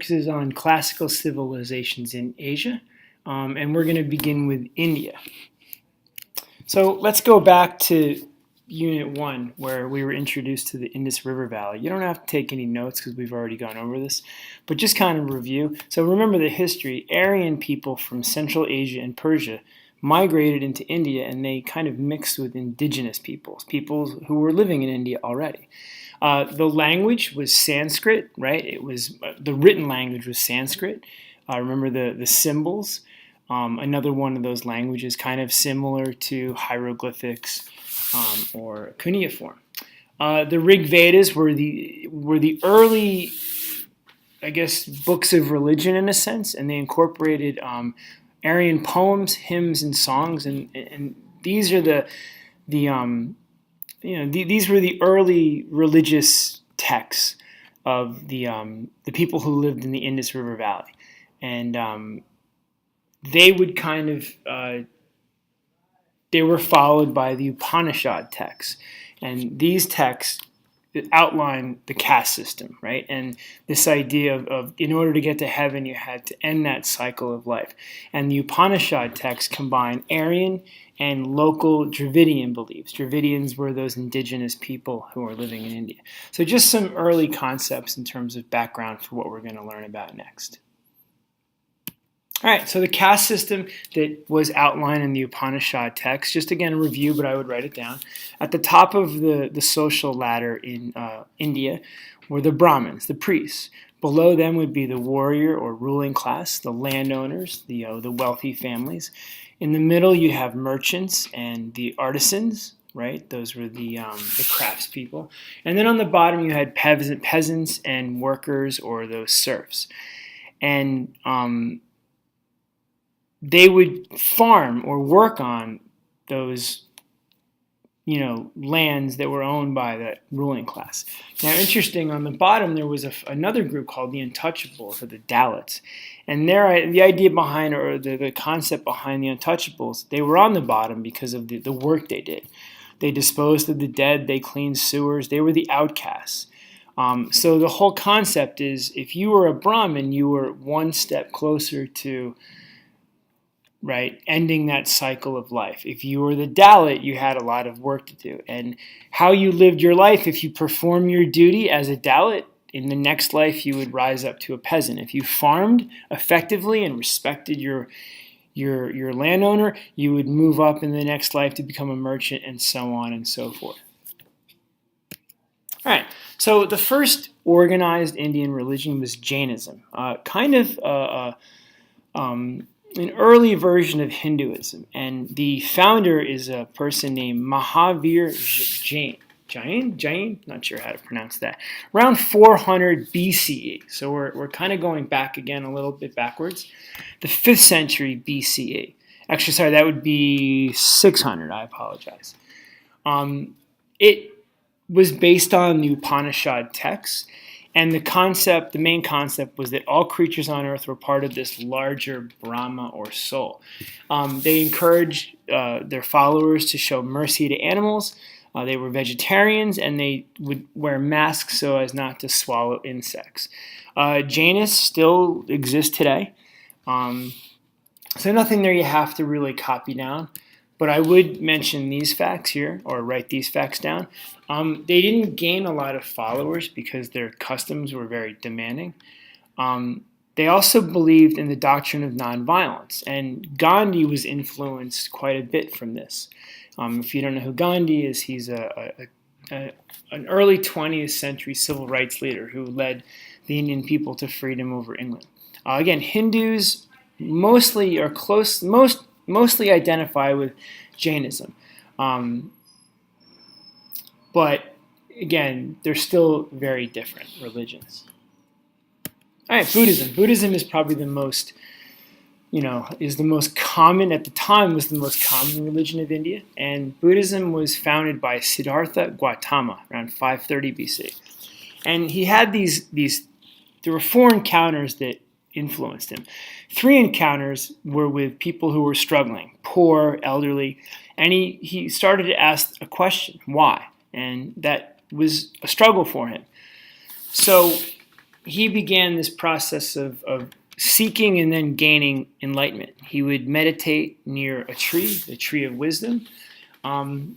Focuses on classical civilizations in Asia, and we're going to begin with India. So let's go back to Unit 1, where we were introduced to the Indus River Valley. You don't have to take any notes because we've already gone over this, but just kind of review. So remember the history. Aryan people from Central Asia and Persia migrated into India, and they kind of mixed with indigenous peoples who were living in India already. The language was Sanskrit, right? It was the written language was Sanskrit. Remember the symbols. Another one of those languages, kind of similar to hieroglyphics or cuneiform. The Rig Vedas were the early, I guess, books of religion in a sense, and they incorporated Aryan poems, hymns, and songs, and these are these were the early religious texts of the people who lived in the Indus River Valley, and they would kind of they were followed by the Upanishad texts, and these texts outline the caste system, right? And this idea of in order to get to heaven, you had to end that cycle of life. And the Upanishad texts combine Aryan and local Dravidian beliefs. Dravidians were those indigenous people who were living in India. So just some early concepts in terms of background for what we're going to learn about next. All right, so the caste system that was outlined in the Upanishad text, just again a review, but I would write it down. At the top of the social ladder in India were the Brahmins, the priests. Below them would be the warrior or ruling class, the landowners, the wealthy families. In the middle, you have merchants and the artisans, right? Those were the craftspeople. And then on the bottom, you had peasants and workers, or those serfs. And they would farm or work on those, lands that were owned by the ruling class. Now, interesting, on the bottom there was another group called the Untouchables, or the Dalits, and the idea behind, or the concept behind the Untouchables, they were on the bottom because of the work they did. They disposed of the dead, they cleaned sewers, they were the outcasts. So the whole concept is, if you were a Brahmin, you were one step closer to ending that cycle of life. If you were the Dalit, you had a lot of work to do. And how you lived your life, if you perform your duty as a Dalit, in the next life you would rise up to a peasant. If you farmed effectively and respected your landowner, you would move up in the next life to become a merchant, and so on and so forth. All right, so the first organized Indian religion was Jainism, an early version of Hinduism, and the founder is a person named Mahavir Jain, not sure how to pronounce that, around 400 BCE. So we're kind of going back again a little bit backwards. The 5th century BCE. Actually, sorry, that would be 600. I apologize. It was based on the Upanishad texts. And the main concept was that all creatures on earth were part of this larger Brahma, or soul. They encouraged their followers to show mercy to animals. They were vegetarians, and they would wear masks so as not to swallow insects. Jainists still exist today. So nothing there you have to really copy down. But I would mention these facts here, or write these facts down. They didn't gain a lot of followers because their customs were very demanding. They also believed in the doctrine of nonviolence, and Gandhi was influenced quite a bit from this. If you don't know who Gandhi is, he's an early 20th century civil rights leader who led the Indian people to freedom over England. Again, Hindus mostly identify with Jainism. But again, they're still very different religions. All right, Buddhism. Buddhism is probably the most common, at the time, was the most common religion of India. And Buddhism was founded by Siddhartha Gautama around 530 BC. And he had there were 4 encounters that influenced him. 3 encounters were with people who were struggling, poor, elderly, and he started to ask a question, why? And that was a struggle for him. So he began this process of seeking and then gaining enlightenment. He would meditate near a tree, the tree of wisdom, and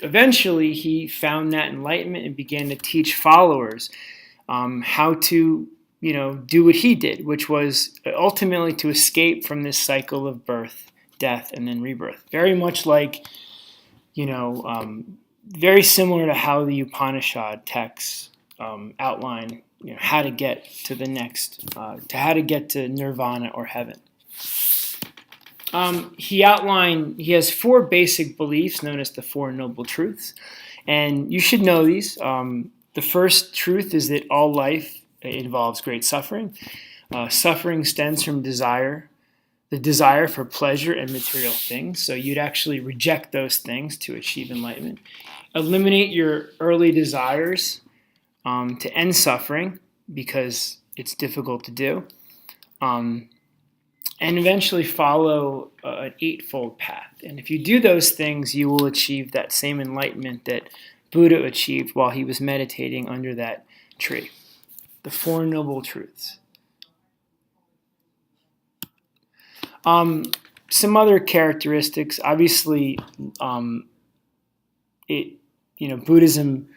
eventually he found that enlightenment and began to teach followers how to, do what he did, which was ultimately to escape from this cycle of birth, death, and then rebirth. Very much like, very similar to how the Upanishad texts outline, how to get to the next, to how to get to nirvana or heaven. He has 4 basic beliefs known as the Four Noble Truths, and you should know these. The first truth is that all life involves great suffering. Suffering stems from the desire for pleasure and material things, so you'd actually reject those things to achieve enlightenment. Eliminate your early desires to end suffering, because it's difficult to do. And eventually follow an eightfold path. And if you do those things, you will achieve that same enlightenment that Buddha achieved while he was meditating under that tree. The Four Noble Truths. Some other characteristics. Obviously, Buddhism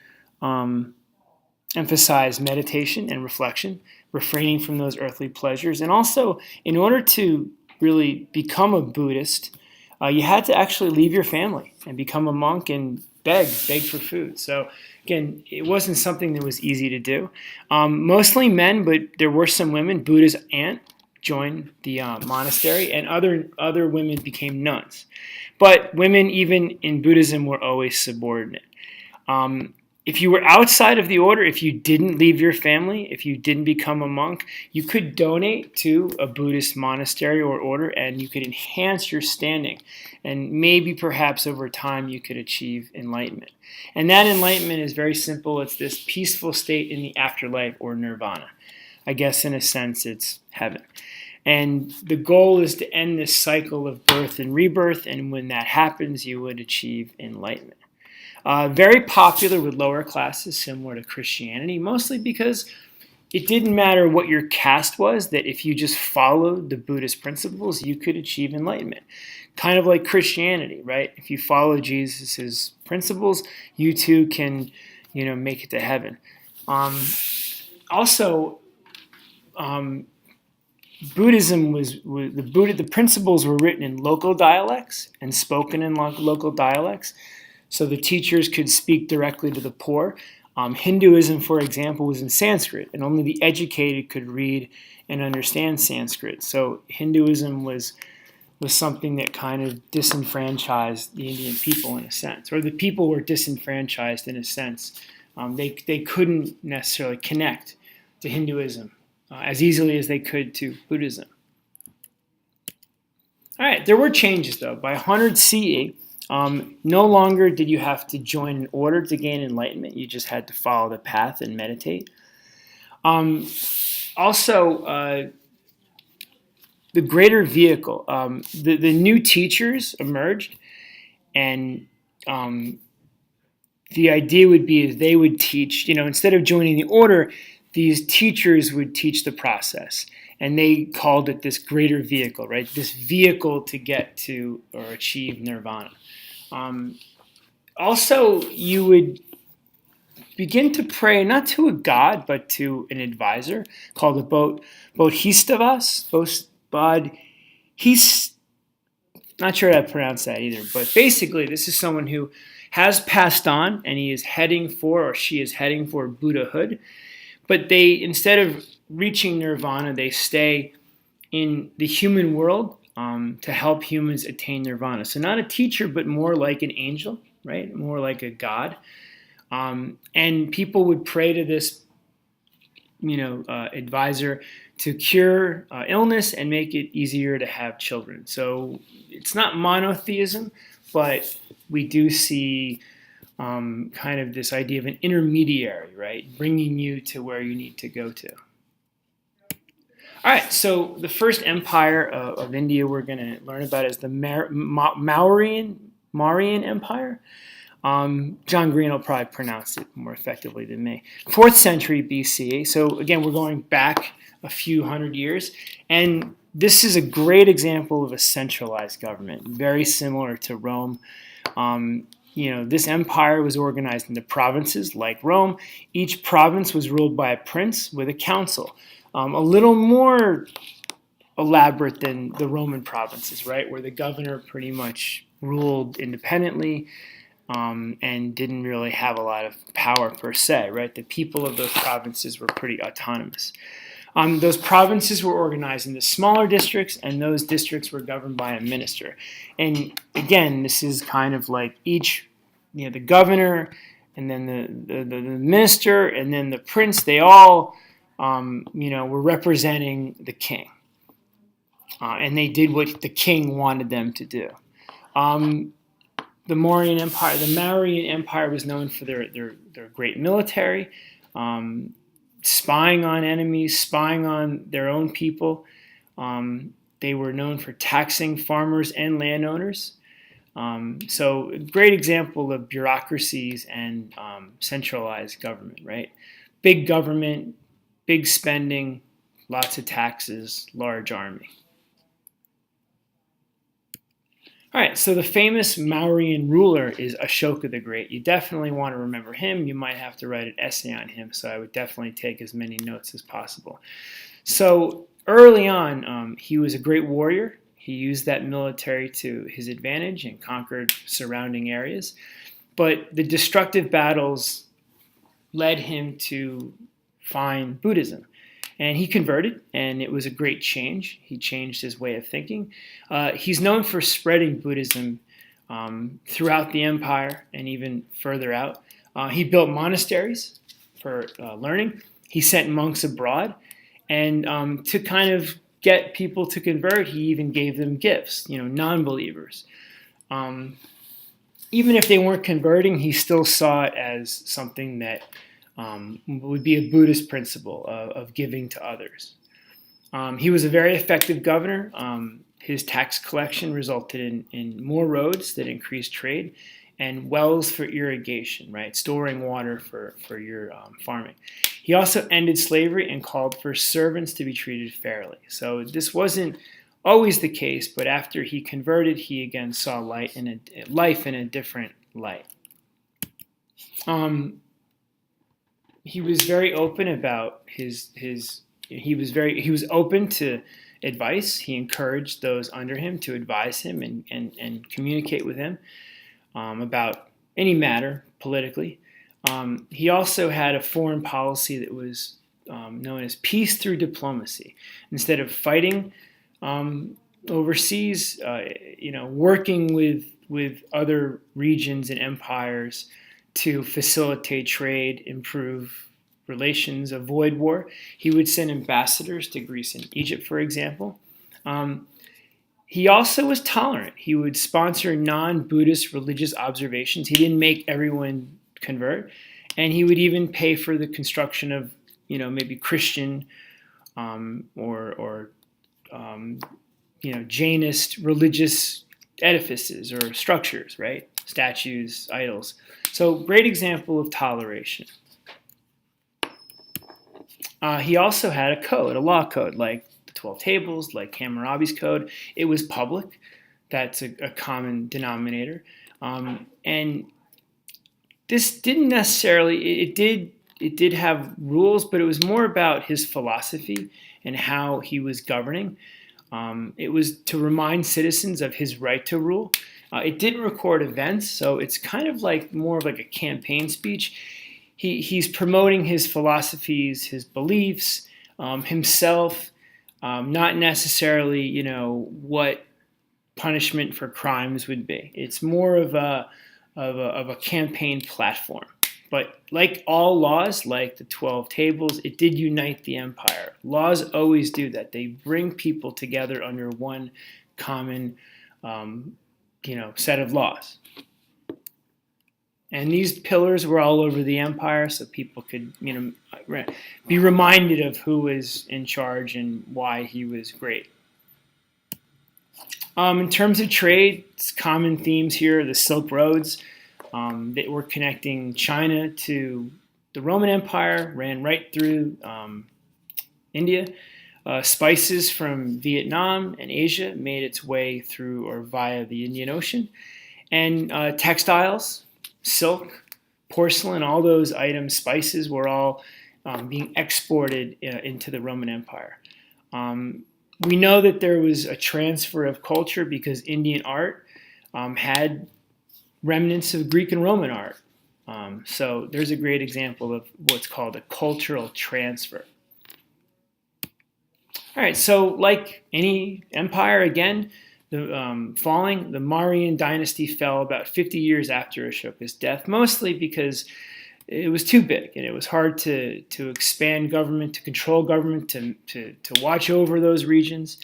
emphasized meditation and reflection, refraining from those earthly pleasures. And also, in order to really become a Buddhist, you had to actually leave your family and become a monk and beg for food. So again, it wasn't something that was easy to do. Mostly men, but there were some women. Buddha's aunt joined the monastery, and other women became nuns. But women, even in Buddhism, were always subordinate. If you were outside of the order, if you didn't leave your family, if you didn't become a monk, you could donate to a Buddhist monastery or order, and you could enhance your standing. And maybe perhaps over time you could achieve enlightenment. And that enlightenment is very simple. It's this peaceful state in the afterlife, or nirvana. I guess in a sense it's heaven. And the goal is to end this cycle of birth and rebirth, and when that happens, you would achieve enlightenment. Very popular with lower classes, similar to Christianity, mostly because it didn't matter what your caste was, that if you just followed the Buddhist principles, you could achieve enlightenment. Kind of like Christianity, right? If you follow Jesus' principles, you too can, make it to heaven. Buddhism the principles were written in local dialects and spoken in local dialects, so the teachers could speak directly to the poor. Hinduism, for example, was in Sanskrit, and only the educated could read and understand Sanskrit. So Hinduism was something that kind of disenfranchised the Indian people in a sense, or the people were disenfranchised in a sense. They couldn't necessarily connect to Hinduism as easily as they could to Buddhism. All right, there were changes though. By 100 CE, no longer did you have to join an order to gain enlightenment. You just had to follow the path and meditate. The greater vehicle. The new teachers emerged, and the idea would be they would teach, instead of joining the order, these teachers would teach the process. And they called it this greater vehicle, right? This vehicle to get to or achieve nirvana. Also, you would begin to pray not to a god, but to an advisor called a Bodhisattva. Not sure how to pronounce that either, but basically this is someone who has passed on and he is heading for, or she is heading for, Buddhahood. But they, instead of reaching nirvana, they stay in the human world to help humans attain nirvana. So not a teacher, but more like an angel, right? More like a god. And people would pray to this, advisor to cure illness and make it easier to have children. So it's not monotheism, but we do see kind of this idea of an intermediary, right? Bringing you to where you need to go to. All right, so the first empire of India we're going to learn about is the Mauryan Empire. John Green will probably pronounce it more effectively than me. 4th century BC. So again, we're going back a few hundred years. And this is a great example of a centralized government, very similar to Rome. This empire was organized into provinces like Rome. Each province was ruled by a prince with a council. A little more elaborate than the Roman provinces, right, where the governor pretty much ruled independently and didn't really have a lot of power per se, right? The people of those provinces were pretty autonomous. Those provinces were organized into smaller districts, and those districts were governed by a minister. And again, this is kind of like each, the governor, and then the minister, and then the prince. They all, were representing the king, and they did what the king wanted them to do. The Mauryan Empire was known for their great military. Spying on enemies, spying on their own people. They were known for taxing farmers and landowners. So a great example of bureaucracies and centralized government, right? Big government, big spending, lots of taxes, large army. All right, so the famous Mauryan ruler is Ashoka the Great. You definitely want to remember him. You might have to write an essay on him, so I would definitely take as many notes as possible. So early on, he was a great warrior. He used that military to his advantage and conquered surrounding areas. But the destructive battles led him to find Buddhism. And he converted, and it was a great change. He changed his way of thinking. He's known for spreading Buddhism throughout the empire and even further out. He built monasteries for learning. He sent monks abroad. And to kind of get people to convert, he even gave them gifts, non-believers. Even if they weren't converting, he still saw it as something that would be a Buddhist principle of giving to others. He was a very effective governor. His tax collection resulted in more roads that increased trade and wells for irrigation, right? Storing water for your farming. He also ended slavery and called for servants to be treated fairly. So this wasn't always the case, but after he converted, he again saw life in a different light. He was very open about he was open to advice. He encouraged those under him to advise him and communicate with him about any matter politically. He also had a foreign policy that was known as peace through diplomacy. Instead of fighting overseas, working with other regions and empires to facilitate trade, improve relations, avoid war. He would send ambassadors to Greece and Egypt, for example. He also was tolerant. He would sponsor non-Buddhist religious observations. He didn't make everyone convert. And he would even pay for the construction of, maybe Christian or Jainist religious edifices or structures, right? Statues, idols. So great example of toleration. He also had a law code, like the 12 Tables, like Hammurabi's code. It was public. That's a common denominator. And this didn't necessarily, it did have rules, but it was more about his philosophy and how he was governing. It was to remind citizens of his right to rule. It didn't record events, so it's kind of like more of like a campaign speech. He's promoting his philosophies, his beliefs, himself, not necessarily, what punishment for crimes would be. It's more of a campaign platform. But like all laws, like the 12 Tables, it did unite the empire. Laws always do that. They bring people together under one common set of laws. And these pillars were all over the empire, so people could, be reminded of who was in charge and why he was great. In terms of trade, common themes here: the Silk Roads, They were connecting China to the Roman Empire, ran right through India. Spices from Vietnam and Asia made its way through or via the Indian Ocean. And textiles, silk, porcelain, all those items, spices, were all being exported into the Roman Empire. We know that there was a transfer of culture because Indian art had remnants of Greek and Roman art. So there's a great example of what's called a cultural transfer. All right, so like any empire, again, the falling, the Mauryan dynasty fell about 50 years after Ashoka's death, mostly because it was too big and it was hard to expand government, to control government, to watch over those regions.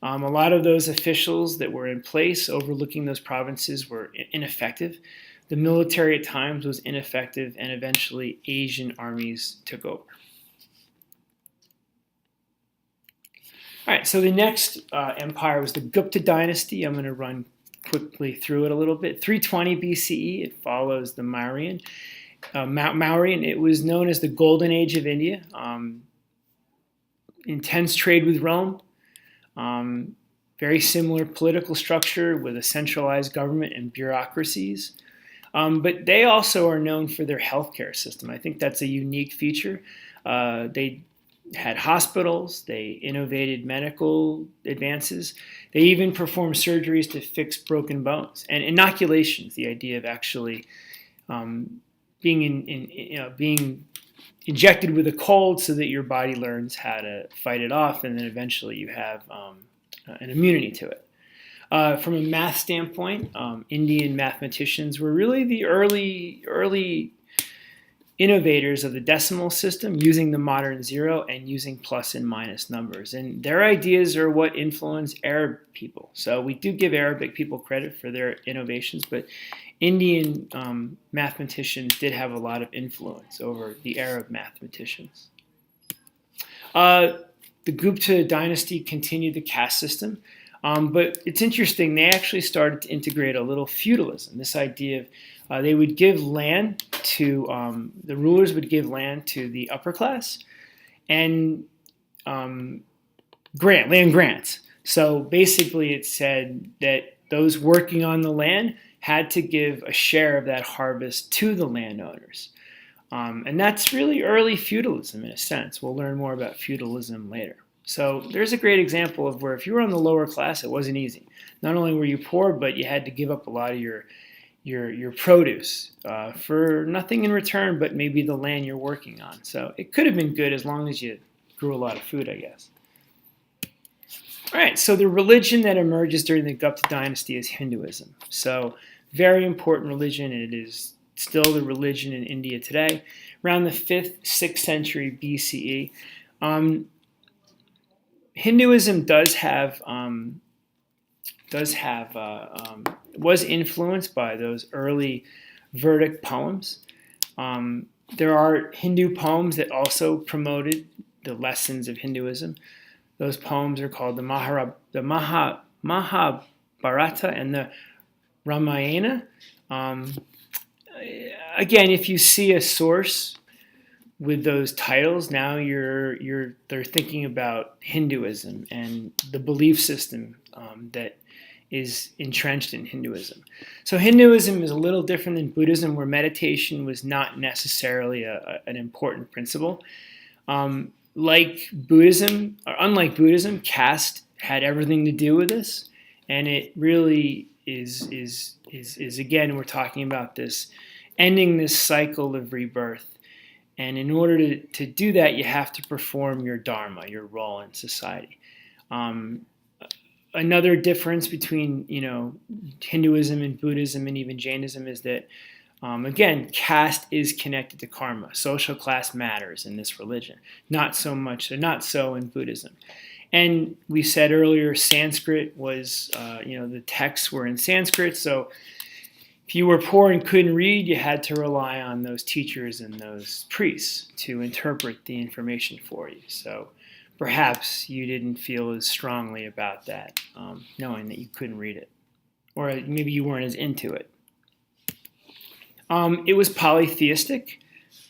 A lot of those officials that were in place overlooking those provinces were ineffective. The military at times was ineffective, and eventually Asian armies took over. All right, so the next empire was the Gupta dynasty. I'm going to run quickly through it a little bit. 320 BCE, it follows the Mauryan. It was known as the Golden Age of India. Intense trade with Rome. Very similar political structure with a centralized government and bureaucracies. But they also are known for their healthcare system. I think that's a unique feature. They had hospitals, they innovated medical advances, they even performed surgeries to fix broken bones, and inoculations, the idea of actually being injected with a cold so that your body learns how to fight it off, and then eventually you have an immunity to it. From a math standpoint, Indian mathematicians were really the early innovators of the decimal system, using the modern zero and using plus and minus numbers. And their ideas are what influenced Arab people. So we do give Arabic people credit for their innovations, but Indian mathematicians did have a lot of influence over the Arab mathematicians. The Gupta dynasty continued the caste system, but it's interesting, they actually started to integrate a little feudalism, this idea of they would give land to, the rulers would give land to the upper class and land grants. So basically it said that those working on the land had to give a share of that harvest to the landowners. And that's really early feudalism in a sense. We'll learn more about feudalism later. So there's a great example of where if you were on the lower class, it wasn't easy. Not only were you poor, but you had to give up a lot of your produce for nothing in return but maybe the land you're working on. So it could have been good as long as you grew a lot of food, I guess. All right, so the religion that emerges during the Gupta dynasty is Hinduism. So very important religion. It is still the religion in India today. Around the 5th, 6th century BCE, Hinduism was influenced by those early Vedic poems. There are Hindu poems that also promoted the lessons of Hinduism. Those poems are called the Mahabharata and the Ramayana. Again, if you see a source with those titles, now they're thinking about Hinduism and the belief system that is entrenched in Hinduism. So Hinduism is a little different than Buddhism, where meditation was not necessarily an important principle. Unlike Buddhism, caste had everything to do with this, and it really is again, we're talking about this ending this cycle of rebirth. And in order to do that, you have to perform your dharma, your role in society. Another difference between Hinduism and Buddhism and even Jainism is that again, caste is connected to karma. Social class matters in this religion. Not so in Buddhism. And we said earlier, Sanskrit was, the texts were in Sanskrit. So if you were poor and couldn't read, you had to rely on those teachers and those priests to interpret the information for you. So perhaps you didn't feel as strongly about that, knowing that you couldn't read it. Or maybe you weren't as into it. It was polytheistic.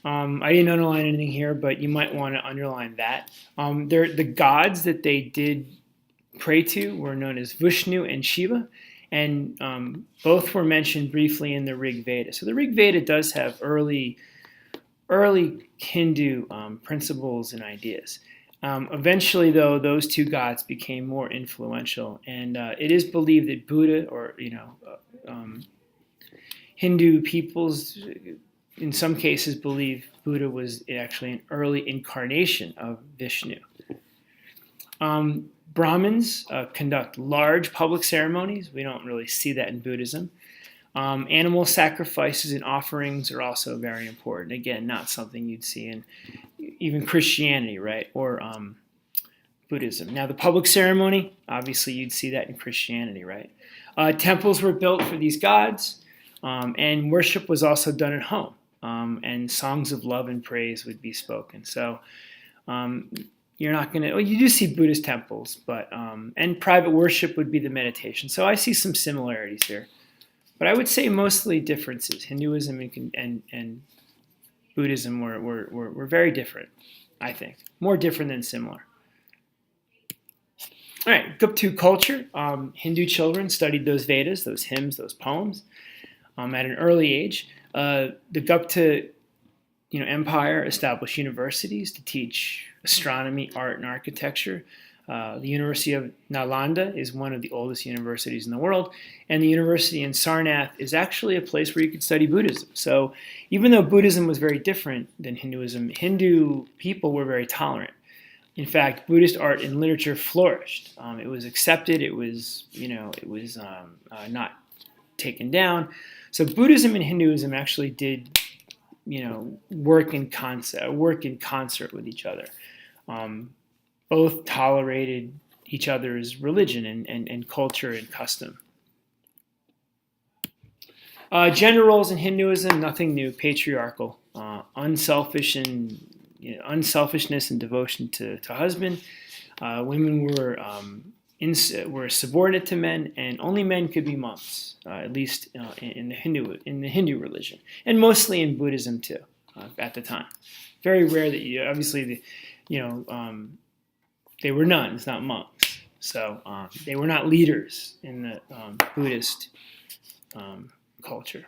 I didn't underline anything here, but you might want to underline that. The gods that they did pray to were known as Vishnu and Shiva, and both were mentioned briefly in the Rig Veda. So the Rig Veda does have early Hindu principles and ideas. Eventually, though, those two gods became more influential, and it is believed that Buddha, or Hindu peoples, in some cases, believe Buddha was actually an early incarnation of Vishnu. Brahmins conduct large public ceremonies. We don't really see that in Buddhism. Animal sacrifices and offerings are also very important. Again, not something you'd see in even Christianity, right? Or Buddhism. Now, the public ceremony, obviously you'd see that in Christianity, right? Temples were built for these gods, and worship was also done at home, and songs of love and praise would be spoken. So you're not going to, well, you do see Buddhist temples, but, and private worship would be the meditation. So I see some similarities here. But I would say mostly differences. Hinduism and Buddhism were very different, I think. More different than similar. All right, Gupta culture. Hindu children studied those Vedas, those hymns, those poems at an early age. The Gupta empire established universities to teach astronomy, art, and architecture. The University of Nalanda is one of the oldest universities in the world, and the university in Sarnath is actually a place where you could study Buddhism. So even though Buddhism was very different than Hinduism, Hindu people were very tolerant. In fact, Buddhist art and literature flourished. It was accepted. It was, not taken down. So Buddhism and Hinduism actually did, work in concert with each other. Both tolerated each other's religion and culture and custom. Gender roles in Hinduism, nothing new, patriarchal, unselfishness and devotion to husband. Women were subordinate to men, and only men could be monks, at least in the Hindu religion, and mostly in Buddhism too, at the time. Very rare that they were nuns, not monks. So they were not leaders in the Buddhist culture.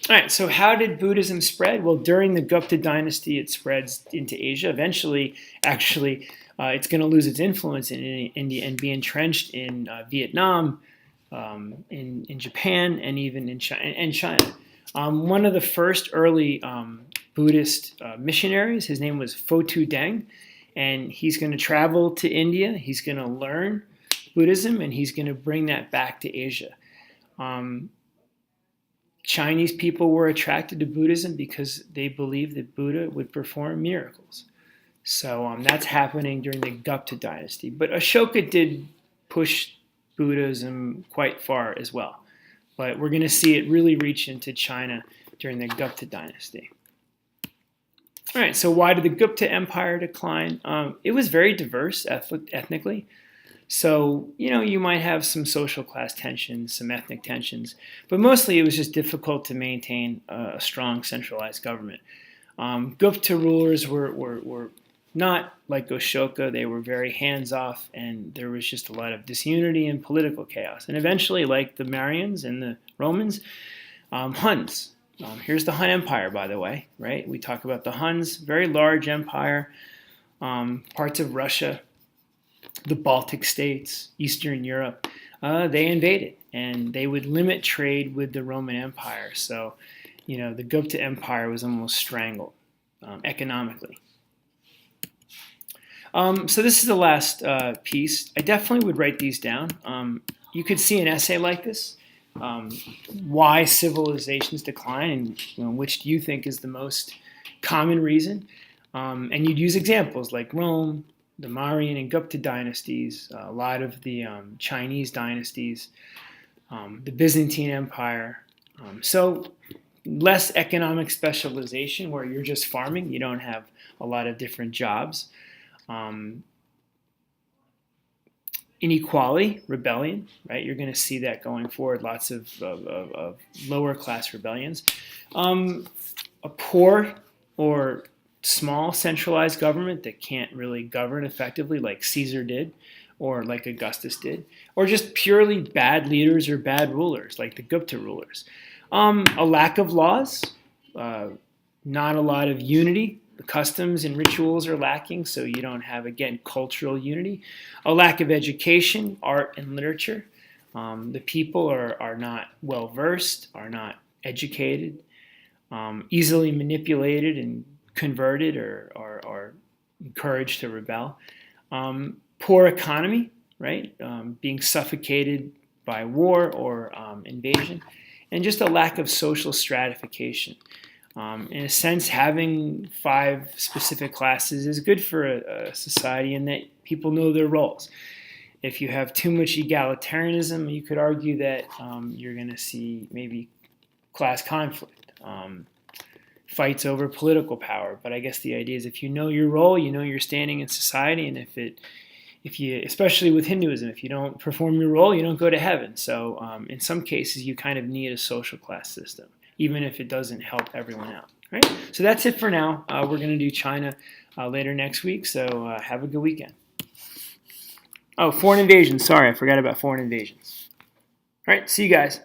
All right, so how did Buddhism spread? Well, during the Gupta dynasty, it spreads into Asia. Eventually, actually, it's going to lose its influence in India and be entrenched in Vietnam, in Japan, and even in China. One of the first early Buddhist missionaries, his name was Photu Deng, and he's going to travel to India. He's going to learn Buddhism, and he's going to bring that back to Asia. Chinese people were attracted to Buddhism because they believed that Buddha would perform miracles. So that's happening during the Gupta dynasty. But Ashoka did push Buddhism quite far as well. But we're going to see it really reach into China during the Gupta dynasty. All right, so why did the Gupta Empire decline? It was very diverse ethnically. So, you might have some social class tensions, some ethnic tensions, but mostly it was just difficult to maintain a strong centralized government. Gupta rulers were not like Ashoka. They were very hands-off, and there was just a lot of disunity and political chaos. And eventually, like the Marians and the Romans, Huns. Here's the Hun Empire, by the way, right? We talk about the Huns, very large empire, parts of Russia, the Baltic states, Eastern Europe. They invaded, and they would limit trade with the Roman Empire. So, the Gupta Empire was almost strangled economically. So this is the last piece. I definitely would write these down. You could see an essay like this. Why civilizations decline, and which do you think is the most common reason? And you'd use examples like Rome, the Mauryan and Gupta dynasties, a lot of the Chinese dynasties, the Byzantine Empire. So less economic specialization where you're just farming. You don't have a lot of different jobs. inequality, rebellion, right? You're going to see that going forward, lots of lower class rebellions. A poor or small centralized government that can't really govern effectively like Caesar did or like Augustus did, or just purely bad leaders or bad rulers like the Gupta rulers. A lack of laws, not a lot of unity. The customs and rituals are lacking, so you don't have, again, cultural unity. A lack of education, art, and literature. The people are not well versed, are not educated, easily manipulated and converted or encouraged to rebel. Poor economy, right? Being suffocated by war or invasion. And just a lack of social stratification. In a sense, having 5 specific classes is good for a society in that people know their roles. If you have too much egalitarianism, you could argue that you're going to see maybe class conflict, fights over political power. But I guess the idea is if you know your role, you know your standing in society, and if you, especially with Hinduism, if you don't perform your role, you don't go to heaven. So in some cases, you kind of need a social class system, even if it doesn't help everyone out. Right? So that's it for now. We're going to do China later next week, so have a good weekend. Oh, foreign invasions. Sorry, I forgot about foreign invasions. All right, see you guys.